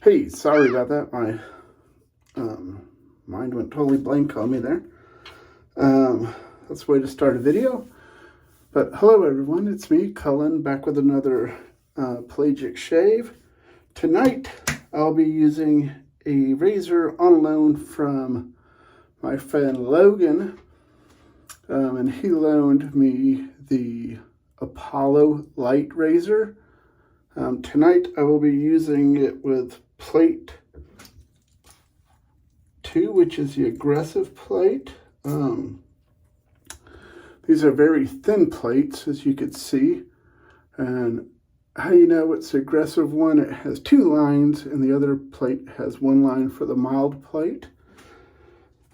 Hey, sorry about that. My mind went totally blank on me there. That's the way to start a video. But hello everyone, it's me, Cullen, back with another pelagic shave. Tonight I'll be using a razor on loan from my friend Logan. And he loaned me the Apollo light razor. Tonight I will be using it with plate 2, which is the aggressive plate. These are very thin plates, as you can see. And how you know it's the aggressive one, it has 2 lines and the other plate has 1 line for the mild plate.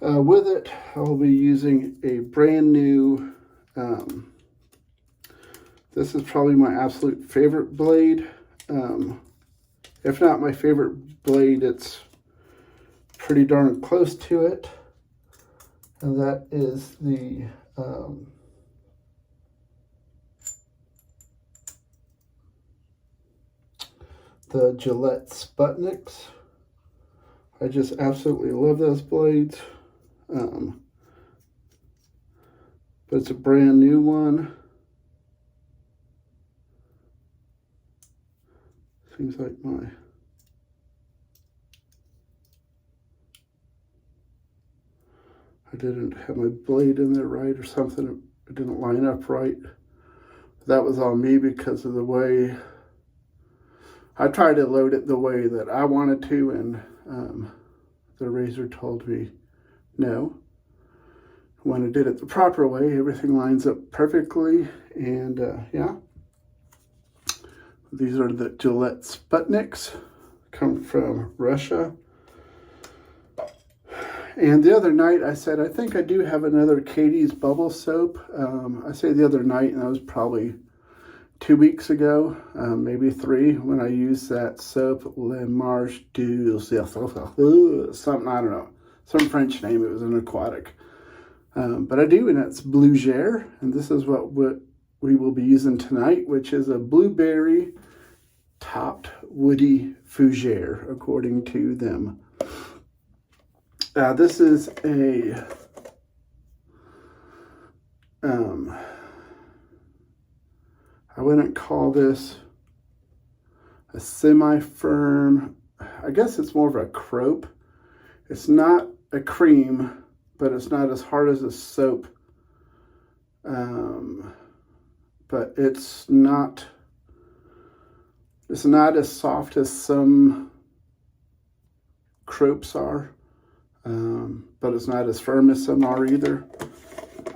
With it, I'll be using a brand new, this is probably my absolute favorite blade. If not my favorite blade, it's pretty darn close to it. And that is the Gillette Sputniks. I just absolutely love those blades. But it's a brand new one. Seems like I didn't have my blade in there right or something. It didn't line up right. That was on me because of the way I tried to load it the way that I wanted to, and the razor told me no. When I did it the proper way, everything lines up perfectly, and yeah. These are the Gillette Sputniks, come from Russia. And the other night I said, I think I do have another Katie's Bubble soap. I say the other night, and that was probably 2 weeks ago, maybe 3, when I used that soap, Le Marche du, something, I don't know, some French name. It was an aquatic. But I do, and it's Blugere, and this is what we will be using tonight, which is a blueberry topped woody fougere, according to them. This is a I wouldn't call this a semi-firm. I guess it's more of a crope. It's not a cream, but it's not as hard as a soap. But it's not as soft as some cropes are. But it's not as firm as some are either.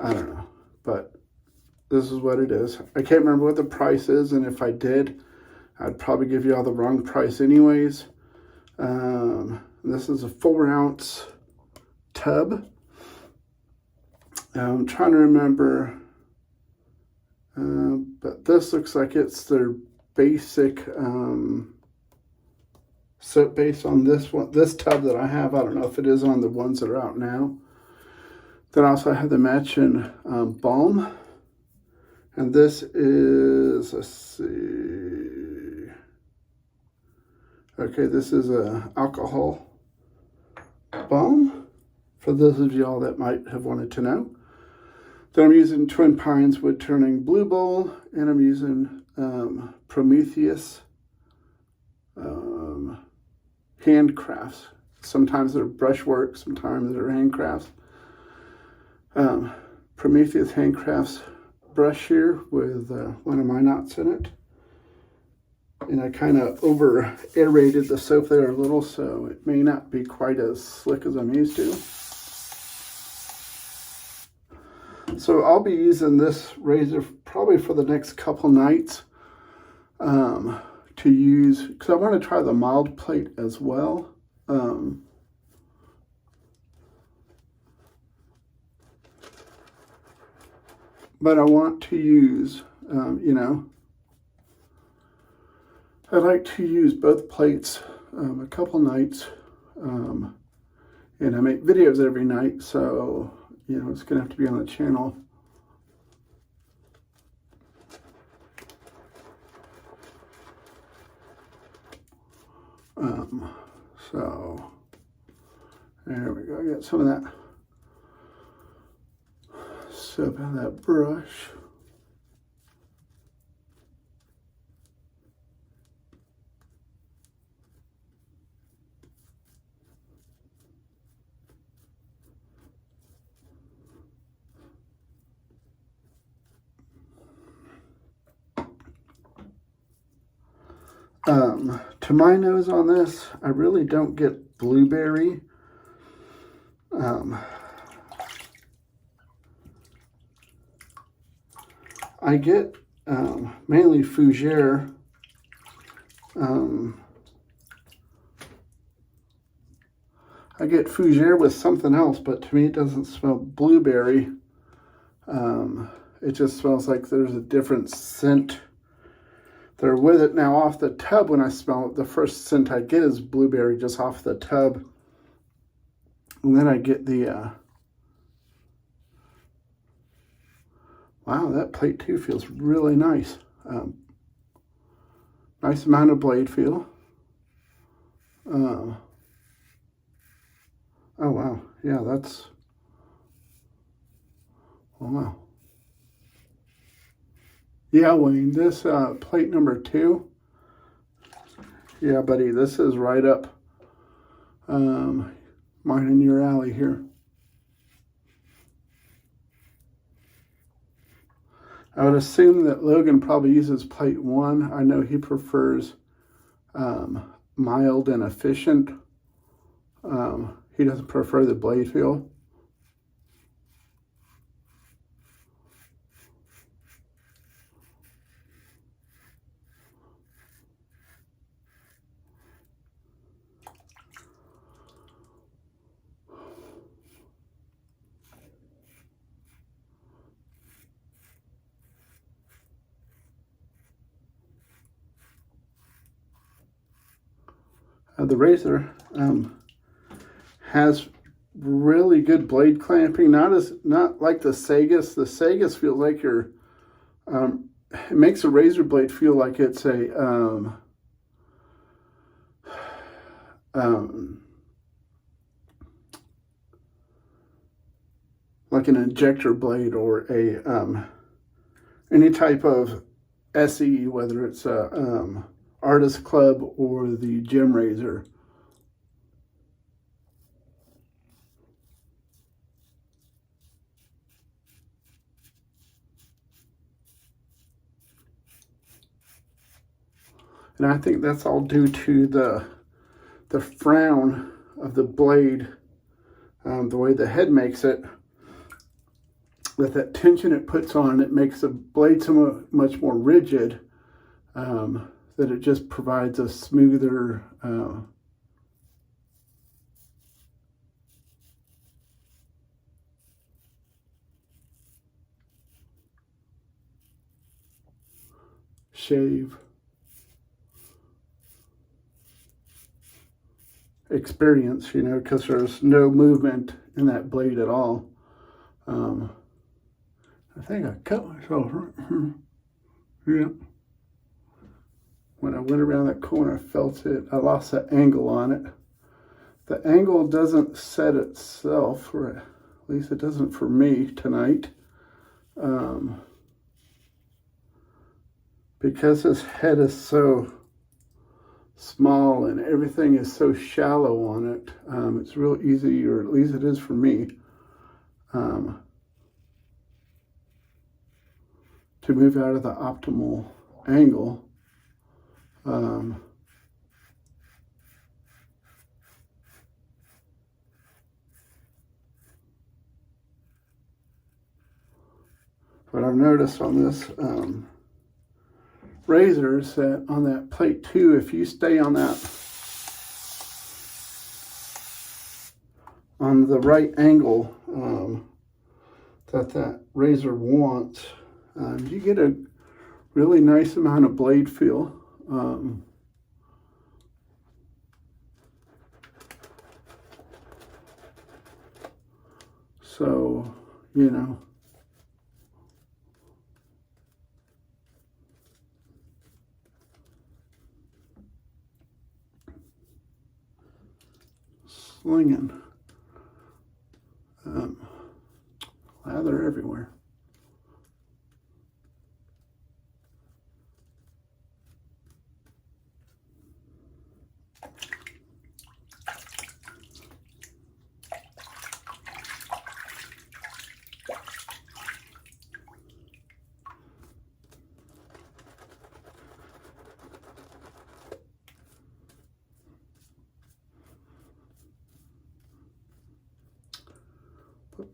I don't know, but this is what it is. I can't remember what the price is, and if I did, I'd probably give you all the wrong price anyways. This is a 4-ounce tub. I'm trying to remember, but this looks like it's their basic soap base on this one. This tub that I have, I don't know if it is on the ones that are out now. Then also I have the matching balm. And this is, let's see. Okay, this is a alcohol balm, for those of y'all that might have wanted to know. Then I'm using TwinPines WoodTurning Blue Bowl, and I'm using Prometheus handcrafts. Sometimes they're brushwork, sometimes they're handcrafts. Prometheus handcrafts brush here with one of my knots in it. And I kind of over aerated the soap there a little, so it may not be quite as slick as I'm used to. So I'll be using this razor probably for the next couple nights to use, because I want to try the mild plate as well. But I want to use, you know, I like to use both plates a couple nights. And I make videos every night, so, you know, it's going to have to be on the channel. So there we go. I got some of that soap on that brush. To my nose on this, I really don't get blueberry. I get mainly fougere. I get fougere with something else, but to me it doesn't smell blueberry. It just smells like there's a different scent there with it. Now off the tub, when I smell it, the first scent I get is blueberry just off the tub. And then I get the, wow, that plate too feels really nice. Nice amount of blade feel. Oh wow, yeah, that's, oh wow. Yeah, Wayne, this plate number 2, yeah, buddy, this is right up mine and your alley here. I would assume that Logan probably uses plate 1. I know he prefers mild and efficient. He doesn't prefer the blade feel. The razor has really good blade clamping. Not like the Sagus. The Sagus feels like you're. It makes a razor blade feel like it's a like an injector blade or a any type of SE, whether it's a Artist Club or the gym razor. And I think that's all due to the frown of the blade, the way the head makes it. With that tension it puts on, it makes the blade so much more rigid that it just provides a smoother shave experience, you know, because there's no movement in that blade at all. I think I cut myself. Yeah. When I went around that corner, I felt it. I lost the angle on it. The angle doesn't set itself, or at least it doesn't for me tonight. Because his head is so small and everything is so shallow on it, it's real easy, or at least it is for me, to move out of the optimal angle. What I've noticed on this razor is that on that plate 2, if you stay on that, on the right angle that razor wants, you get a really nice amount of blade feel. So, you know, slinging lather everywhere.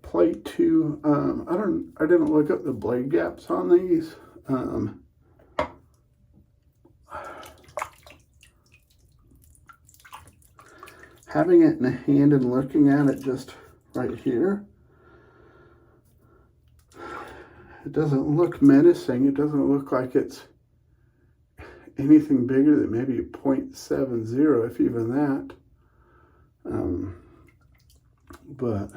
Plate 2, I didn't look up the blade gaps on these. Having it in the hand and looking at it just right here, it doesn't look menacing. It doesn't look like it's anything bigger than maybe 0.70, if even that. But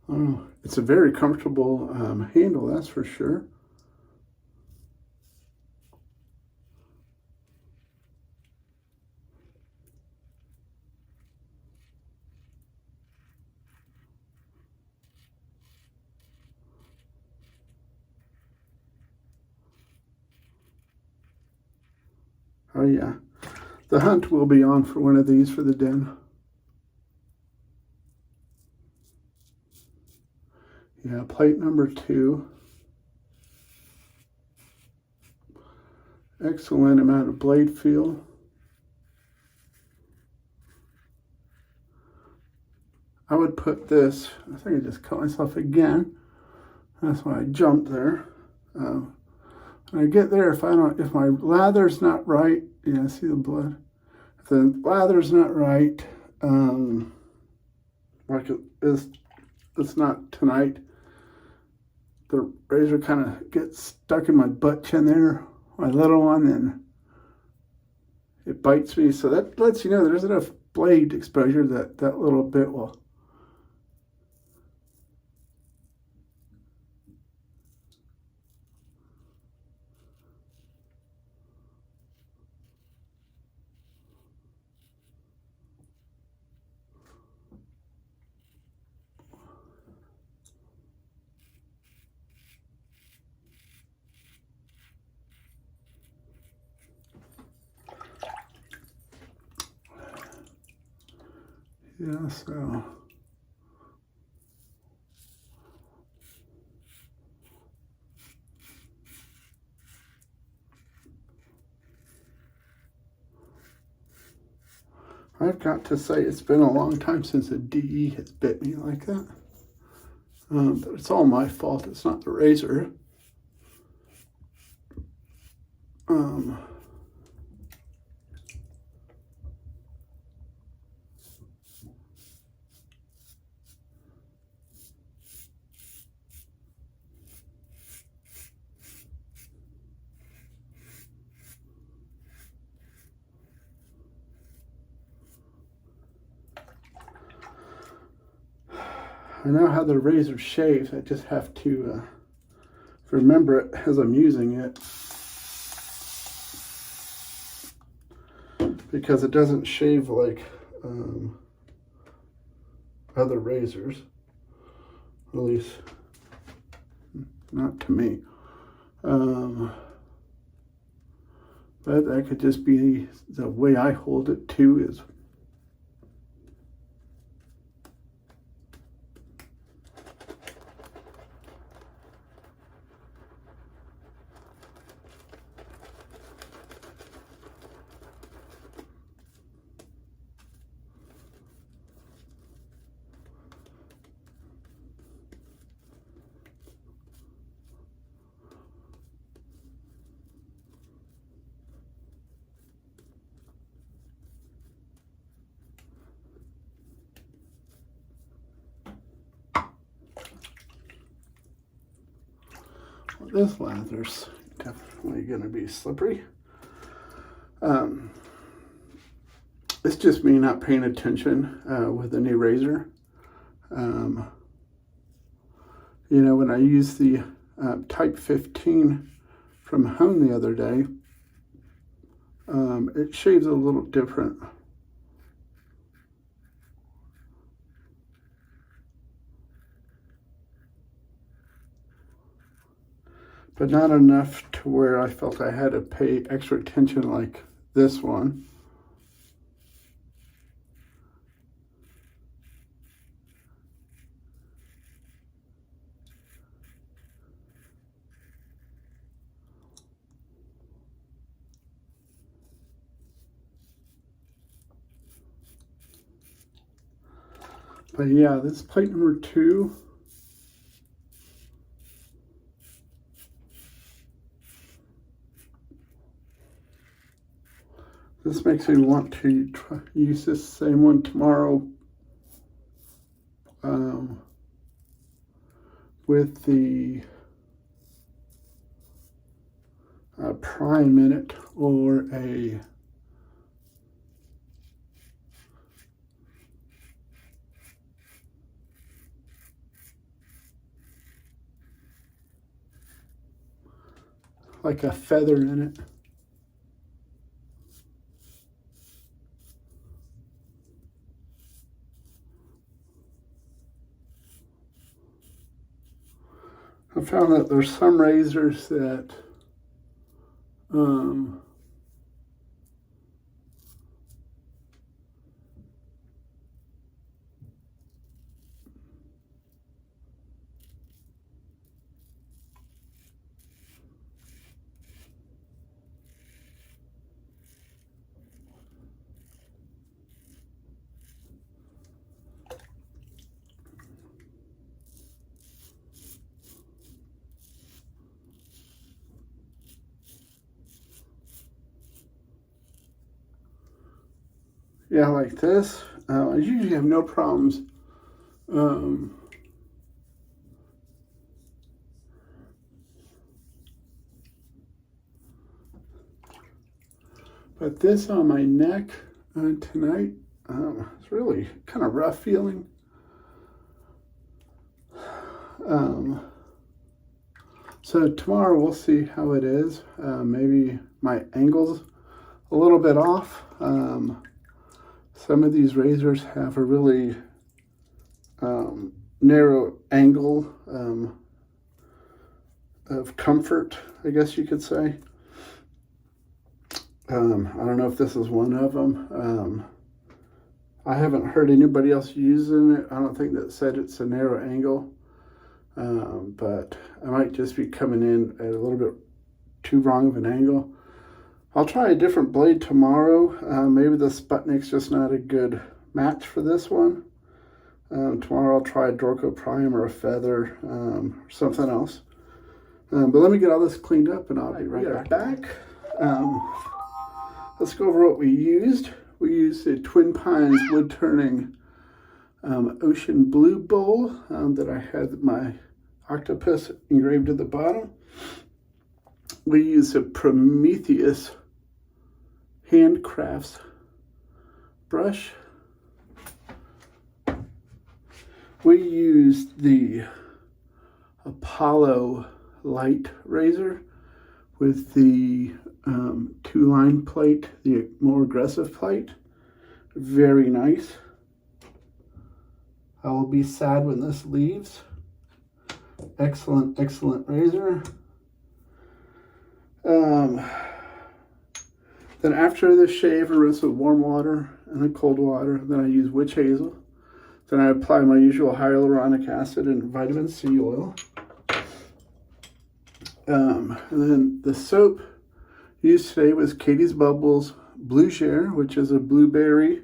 oh, it's a very comfortable handle, that's for sure. Oh yeah, the hunt will be on for one of these for the den. Yeah, plate number 2. Excellent amount of blade feel. I would put this, I think I just cut myself again. That's why I jumped there. When I get there, if my lather's not right, yeah, see the blood? If the lather's not right, like it's not tonight, the razor kind of gets stuck in my butt chin there, my little one, and it bites me. So that lets you know there's enough blade exposure that little bit will. Yeah, so I've got to say it's been a long time since a DE has bit me like that. But it's all my fault. It's not the razor. I know how the razor shaves. I just have to remember it as I'm using it, because it doesn't shave like other razors, at least not to me. But that could just be the way I hold it too. Is this lather's definitely going to be slippery. It's just me not paying attention with the new razor. You know, when I used the Type 15 from home the other day, it shaves a little different. but not enough to where I felt I had to pay extra attention like this one. But yeah, this is plate number 2. This makes me want to use this same one tomorrow with the prime in it, or a like a feather in it. I found that there's some razors that yeah, like this. I usually have no problems. But this on my neck tonight, it's really kind of rough feeling. So tomorrow we'll see how it is. Maybe my angle's a little bit off. Some of these razors have a really narrow angle of comfort, I guess you could say. I don't know if this is one of them. I haven't heard anybody else using it. I don't think that said it's a narrow angle, but I might just be coming in at a little bit too wrong of an angle. I'll try a different blade tomorrow. Maybe the Sputnik's just not a good match for this one. Tomorrow I'll try a Dorco Prime or a Feather, or something else. But let me get all this cleaned up and I'll be right back. Let's go over what we used. We used a TwinPines WoodTurning Ocean Blue bowl that I had my octopus engraved at the bottom. We used a Prometheus handcrafts brush. We used the Apollo light razor with the 2-line plate, the more aggressive plate. Very nice. I will be sad when this leaves. Excellent, excellent razor. Then after the shave, I rinse with warm water and then cold water. Then I use witch hazel. Then I apply my usual hyaluronic acid and vitamin C oil. And then the soap used today was Katie's Bubbles Blugere, which is a blueberry.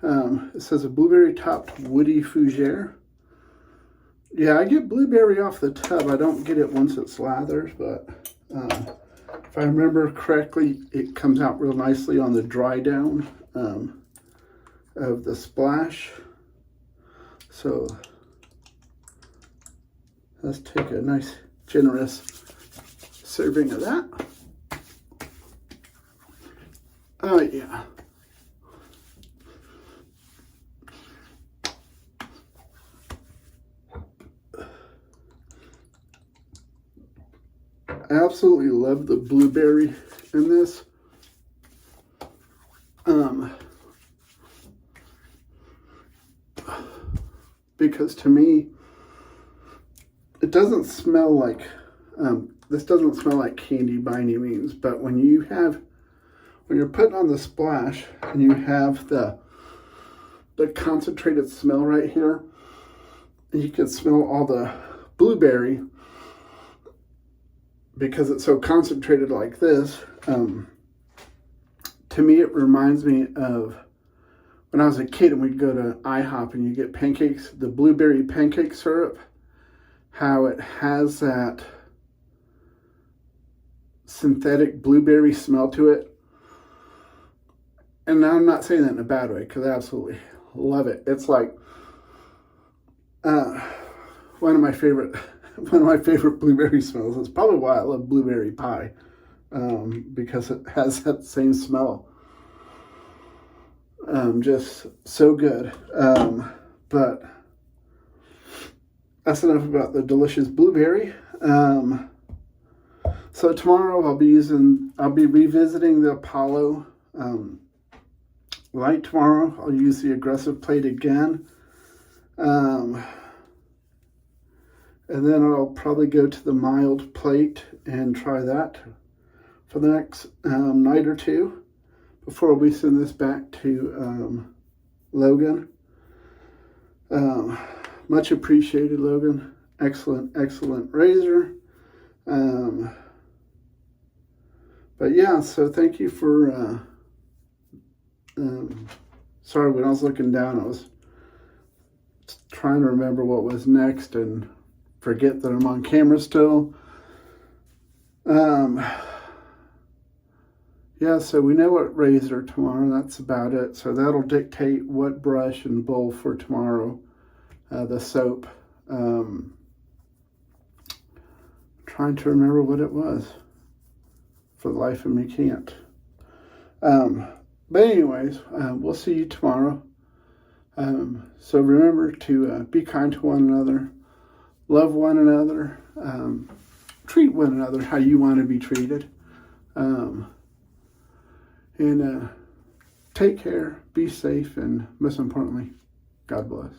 It says a blueberry topped woody fougere. Yeah, I get blueberry off the tub. I don't get it once it slathers, but if I remember correctly, it comes out real nicely on the dry down of the splash. So let's take a nice generous serving of that. Oh yeah. I absolutely love the blueberry in this. Because to me, it doesn't smell like this doesn't smell like candy by any means, but when you're putting on the splash and you have the concentrated smell right here, and you can smell all the blueberry because it's so concentrated like this. To me, it reminds me of when I was a kid and we'd go to IHOP and you get pancakes, the blueberry pancake syrup, how it has that synthetic blueberry smell to it. And now I'm not saying that in a bad way, because I absolutely love it. It's like one of my favorite blueberry smells. It's probably why I love blueberry pie, because it has that same smell. Just so good. But that's enough about the delicious blueberry. So tomorrow I'll be revisiting the Apollo light tomorrow. I'll use the aggressive plate again. And then I'll probably go to the mild plate and try that for the next night or two before we send this back to Logan. Much appreciated, Logan. Excellent razor. But yeah, so thank you for, sorry, when I was looking down, I was trying to remember what was next and forget that I'm on camera still. Yeah, so we know what razor tomorrow, that's about it. So that'll dictate what brush and bowl for tomorrow, the soap. Trying to remember what it was. For the life of me, can't. But anyways, we'll see you tomorrow. So remember to be kind to one another, love one another, treat one another how you want to be treated. And take care, be safe, and most importantly, God bless.